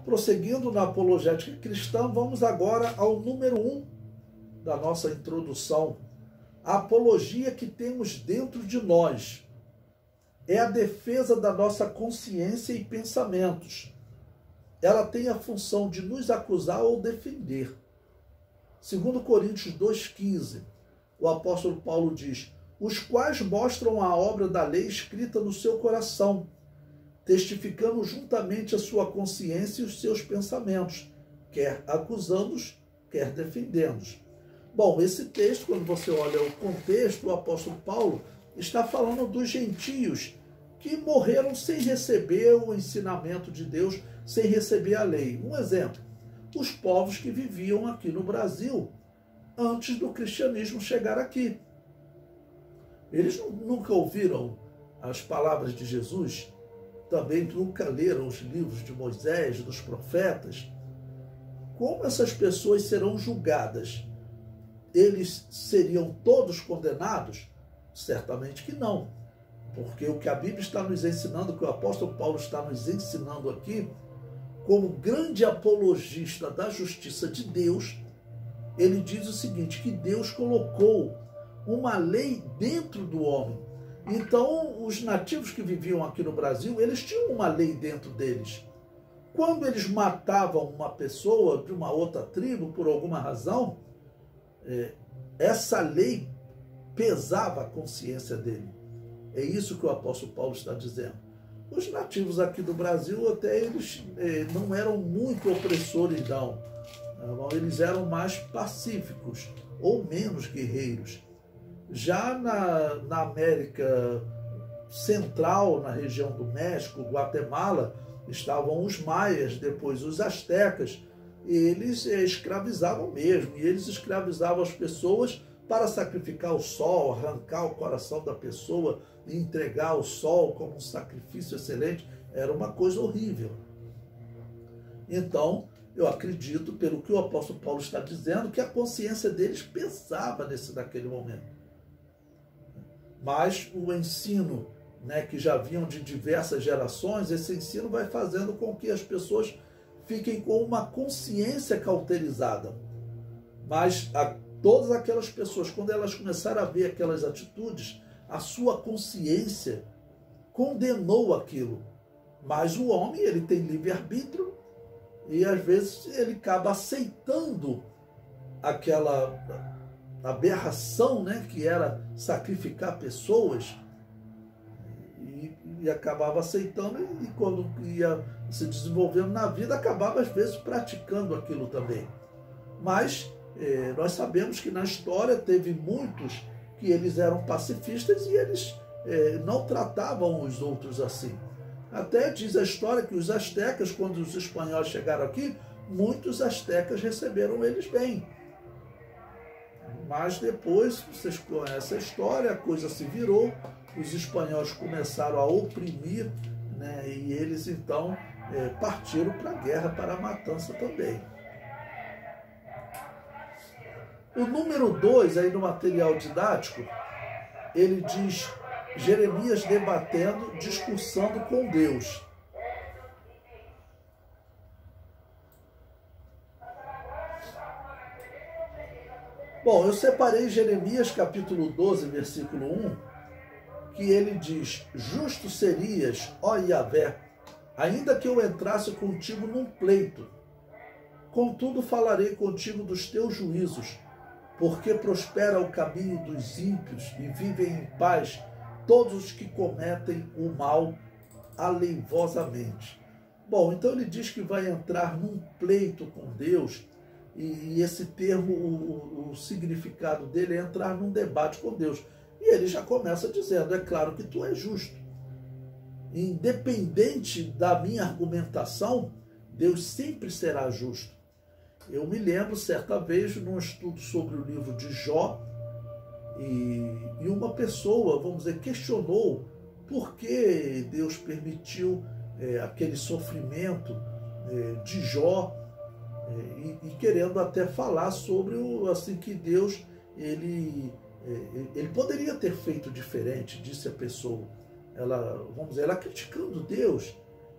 prosseguindo na apologética cristã, vamos agora ao número 1 da nossa introdução. A apologia que temos dentro de nós é a defesa da nossa consciência e pensamentos. Ela tem a função de nos acusar ou defender. Segundo Coríntios 2,15, o apóstolo Paulo diz: os quais mostram a obra da lei escrita no seu coração, testificando juntamente a sua consciência e os seus pensamentos, quer acusando-os, quer defendendo-os. Bom, esse texto, quando você olha o contexto, o apóstolo Paulo está falando dos gentios que morreram sem receber o ensinamento de Deus, sem receber a lei. Um exemplo, os povos que viviam aqui no Brasil antes do cristianismo chegar aqui. Eles nunca ouviram as palavras de Jesus, também nunca leram os livros de Moisés, dos profetas. Como essas pessoas serão julgadas? Eles seriam todos condenados? Certamente que não. Porque o que a Bíblia está nos ensinando, o que o apóstolo Paulo está nos ensinando aqui, como grande apologista da justiça de Deus, ele diz o seguinte, que Deus colocou uma lei dentro do homem. Então, os nativos que viviam aqui no Brasil, eles tinham uma lei dentro deles. Quando eles matavam uma pessoa de uma outra tribo, por alguma razão, essa lei pesava a consciência dele. É isso que o apóstolo Paulo está dizendo. Os nativos aqui do Brasil, até eles não eram muito opressores, não. Eles eram mais pacíficos ou menos guerreiros. Já na América Central, na região do México, Guatemala, estavam os maias, depois os astecas. Eles escravizavam mesmo, e eles escravizavam as pessoas para sacrificar o sol, arrancar o coração da pessoa e entregar o sol como um sacrifício excelente. Era uma coisa horrível. Então, eu acredito, pelo que o apóstolo Paulo está dizendo, que a consciência deles pesava naquele momento. Mas o ensino, que já vinham de diversas gerações, esse ensino vai fazendo com que as pessoas fiquem com uma consciência cauterizada. Mas todas aquelas pessoas, quando elas começaram a ver aquelas atitudes, a sua consciência condenou aquilo. Mas o homem, ele tem livre-arbítrio e às vezes ele acaba aceitando aquela aberração, que era sacrificar pessoas, e acabava aceitando, e quando ia se desenvolvendo na vida, acabava às vezes praticando aquilo também. Mas nós sabemos que na história teve muitos que eles eram pacifistas e eles não tratavam os outros assim. Até diz a história que os astecas, quando os espanhóis chegaram aqui, muitos astecas receberam eles bem. Mas depois, vocês conhecem a história, a coisa se virou, os espanhóis começaram a oprimir, e eles então partiram para a guerra, para a matança também. O número 2, aí no material didático, ele diz Jeremias debatendo, discursando com Deus. Bom, eu separei Jeremias capítulo 12, versículo 1, que ele diz: justo serias, ó Yahvé, ainda que eu entrasse contigo num pleito. Contudo falarei contigo dos teus juízos, porque prospera o caminho dos ímpios e vivem em paz todos os que cometem o mal aleivosamente. Bom, então ele diz que vai entrar num pleito com Deus, e esse termo, o significado dele é entrar num debate com Deus. E ele já começa dizendo: é claro que tu és justo. Independente da minha argumentação, Deus sempre será justo. Eu me lembro, certa vez, num estudo sobre o livro de Jó, e uma pessoa, vamos dizer, questionou por que Deus permitiu aquele sofrimento de Jó, e querendo até falar sobre assim, que Deus ele poderia ter feito diferente, disse a pessoa. Ela, vamos dizer, ela criticando Deus,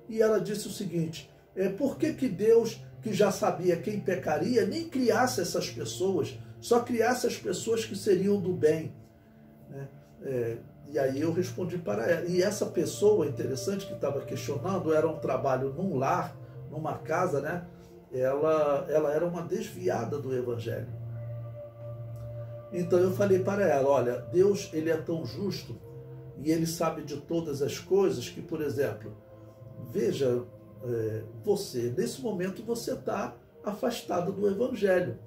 e ela disse o seguinte: Por que que Deus, que já sabia quem pecaria, nem criasse essas pessoas, só criasse as pessoas que seriam do bem? E aí eu respondi para ela. E essa pessoa interessante que estava questionando, era um trabalho num lar, numa casa, né? Ela era uma desviada do Evangelho. Então eu falei para ela, olha, Deus, ele é tão justo e ele sabe de todas as coisas que, por exemplo, veja, você, nesse momento você está afastada do Evangelho.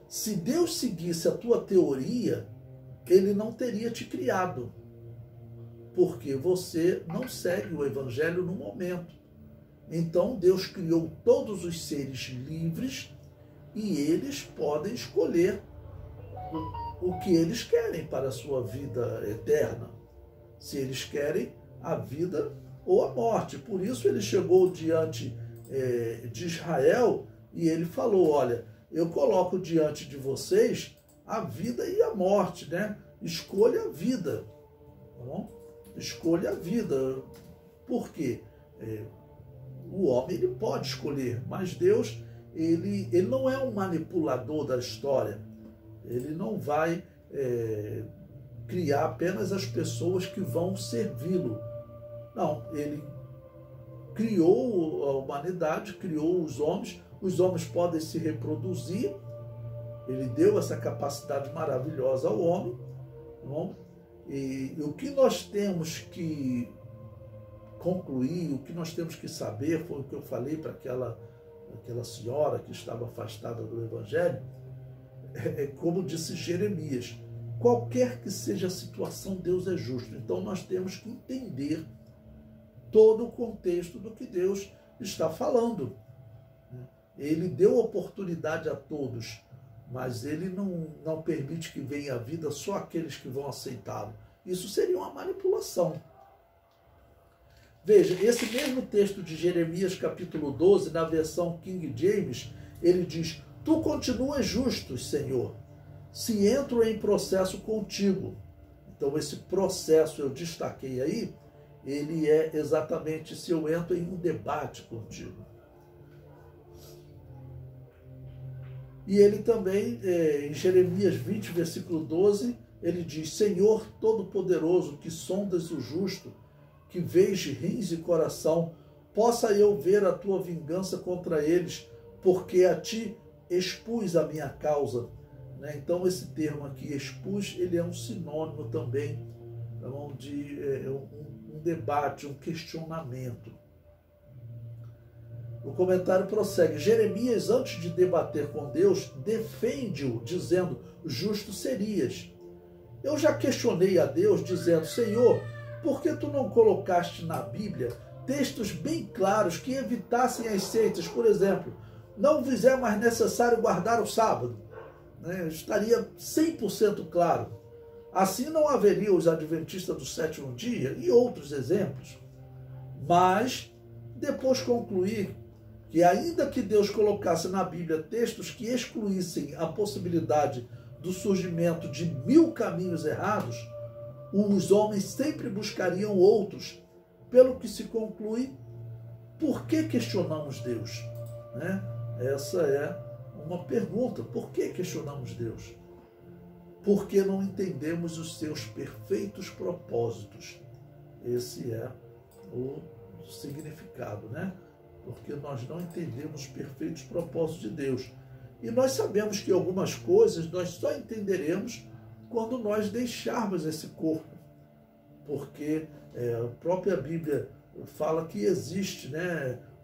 Se Deus seguisse a tua teoria, ele não teria te criado, porque você não segue o Evangelho no momento. Então Deus criou todos os seres livres e eles podem escolher o que eles querem para a sua vida eterna. Se eles querem a vida ou a morte. Por isso ele chegou diante de Israel e ele falou, olha, eu coloco diante de vocês a vida e a morte, né? Escolha a vida. Tá bom? Escolha a vida. Por quê? O homem ele pode escolher, mas Deus ele não é um manipulador da história. Ele não vai criar apenas as pessoas que vão servi-lo. Não, ele criou a humanidade, criou os homens podem se reproduzir, ele deu essa capacidade maravilhosa ao homem, não? E o que nós temos que concluir, o que nós temos que saber, foi o que eu falei para aquela senhora que estava afastada do Evangelho, como disse Jeremias, qualquer que seja a situação, Deus é justo. Então nós temos que entender todo o contexto do que Deus está falando. Ele deu oportunidade a todos, mas ele não permite que venha à vida só aqueles que vão aceitá-lo. Isso seria uma manipulação. Veja, esse mesmo texto de Jeremias capítulo 12, na versão King James, ele diz, tu continuas justo, Senhor, se entro em processo contigo. Então esse processo eu destaquei aí, ele é exatamente se eu entro em um debate contigo. E ele também, em Jeremias 20, versículo 12, ele diz, Senhor Todo-Poderoso, que sondas o justo, que vês rins e coração, possa eu ver a tua vingança contra eles, porque a ti expus a minha causa. Então esse termo aqui, expus, ele é um sinônimo também de um debate, um questionamento. O comentário prossegue. Jeremias, antes de debater com Deus, defende-o, dizendo, justo serias. Eu já questionei a Deus, dizendo, Senhor, por que tu não colocaste na Bíblia textos bem claros que evitassem as seitas? Por exemplo, não vos é mais necessário guardar o sábado. Estaria 100% claro. Assim não haveria os adventistas do sétimo dia e outros exemplos. Mas, depois concluir que ainda que Deus colocasse na Bíblia textos que excluíssem a possibilidade do surgimento de 1000 caminhos errados, os homens sempre buscariam outros, pelo que se conclui, por que questionamos Deus? Essa é uma pergunta, por que questionamos Deus? Porque não entendemos os seus perfeitos propósitos. Esse é o significado, Porque nós não entendemos os perfeitos propósitos de Deus. E nós sabemos que algumas coisas nós só entenderemos quando nós deixarmos esse corpo. Porque a própria Bíblia fala que existe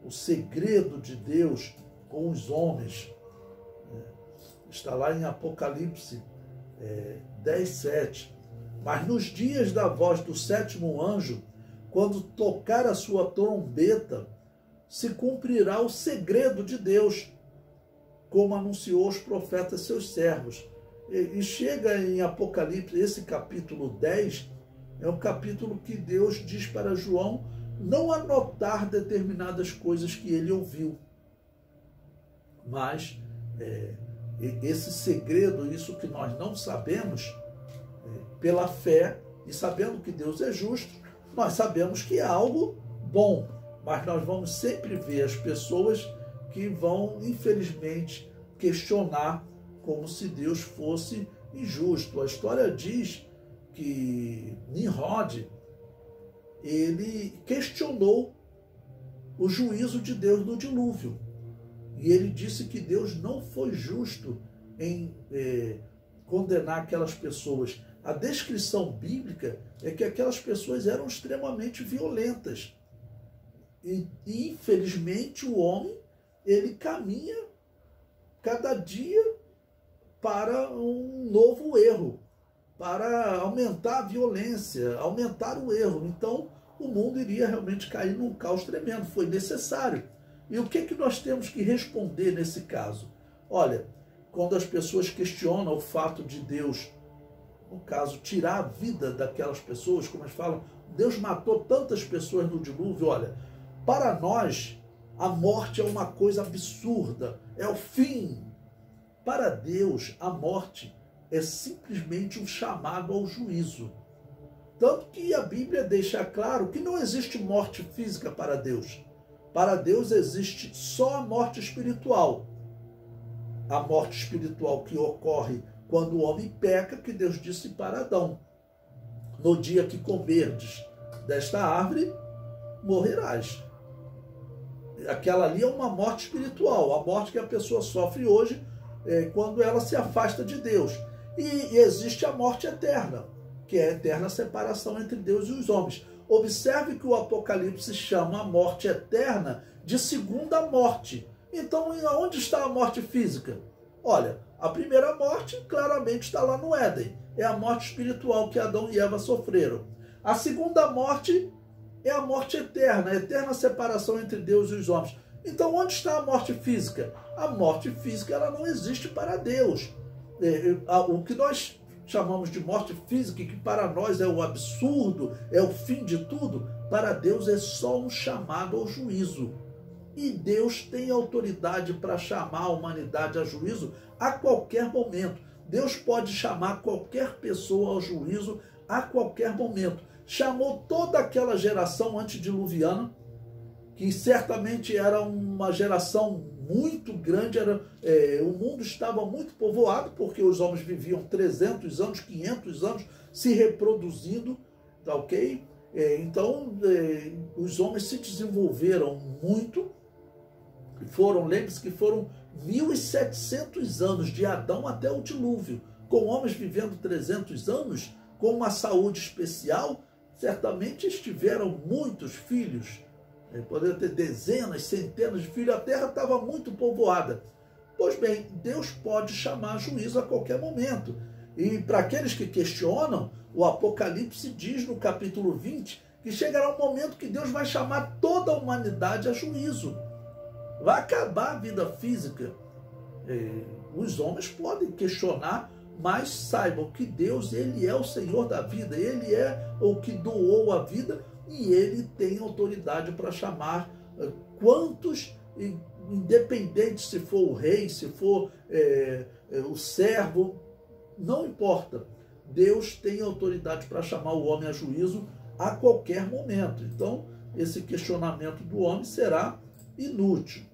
o segredo de Deus com os homens. Está lá em Apocalipse 10:7. Mas nos dias da voz do sétimo anjo, quando tocar a sua trombeta, se cumprirá o segredo de Deus, como anunciou os profetas seus servos. E chega em Apocalipse, esse capítulo 10, é um capítulo que Deus diz para João não anotar determinadas coisas que ele ouviu. Mas esse segredo, isso que nós não sabemos, pela fé, e sabendo que Deus é justo, nós sabemos que é algo bom. mas nós vamos sempre ver as pessoas que vão, infelizmente, questionar como se Deus fosse injusto. A história diz que Nimrod, ele questionou o juízo de Deus no dilúvio. E ele disse que Deus não foi justo em condenar aquelas pessoas. A descrição bíblica é que aquelas pessoas eram extremamente violentas. E infelizmente, o homem, ele caminha cada dia para um novo erro, para aumentar a violência, aumentar o erro. Então, o mundo iria realmente cair num caos tremendo. Foi necessário. E o que nós temos que responder nesse caso? Olha, quando as pessoas questionam o fato de Deus, no caso, tirar a vida daquelas pessoas, como eles falam, Deus matou tantas pessoas no dilúvio. Olha, para nós, a morte é uma coisa absurda, é o fim. Para Deus, a morte é simplesmente um chamado ao juízo. Tanto que a Bíblia deixa claro que não existe morte física para Deus. Para Deus existe só a morte espiritual. A morte espiritual que ocorre quando o homem peca, que Deus disse para Adão: no dia que comerdes desta árvore, morrerás. Aquela ali é uma morte espiritual, a morte que a pessoa sofre hoje quando ela se afasta de Deus. E existe a morte eterna, que é a eterna separação entre Deus e os homens. Observe que o Apocalipse chama a morte eterna de segunda morte. Então, onde está a morte física? Olha, a primeira morte claramente está lá no Éden. É a morte espiritual que Adão e Eva sofreram. A segunda morte é a morte eterna, a eterna separação entre Deus e os homens. Então, onde está a morte física? A morte física, ela não existe para Deus. O que nós chamamos de morte física, que para nós é o absurdo, é o fim de tudo, para Deus é só um chamado ao juízo. E Deus tem autoridade para chamar a humanidade a juízo a qualquer momento. Deus pode chamar qualquer pessoa ao juízo a qualquer momento. Chamou toda aquela geração antediluviana, que certamente era uma geração muito grande, o mundo estava muito povoado, porque os homens viviam 300 anos, 500 anos se reproduzindo, tá ok? Então, os homens se desenvolveram muito, lembre-se que foram 1.700 anos de Adão até o dilúvio, com homens vivendo 300 anos, com uma saúde especial, certamente tiveram muitos filhos, poderia ter dezenas, centenas de filhos, a terra estava muito povoada. Pois bem, Deus pode chamar a juízo a qualquer momento. E para aqueles que questionam, o Apocalipse diz no capítulo 20 que chegará um momento que Deus vai chamar toda a humanidade a juízo. Vai acabar a vida física. Os homens podem questionar, mas saibam que Deus, ele é o Senhor da vida, ele é o que doou a vida e ele tem autoridade para chamar quantos, independente se for o rei, se for o servo, não importa. Deus tem autoridade para chamar o homem a juízo a qualquer momento. Então, esse questionamento do homem será inútil.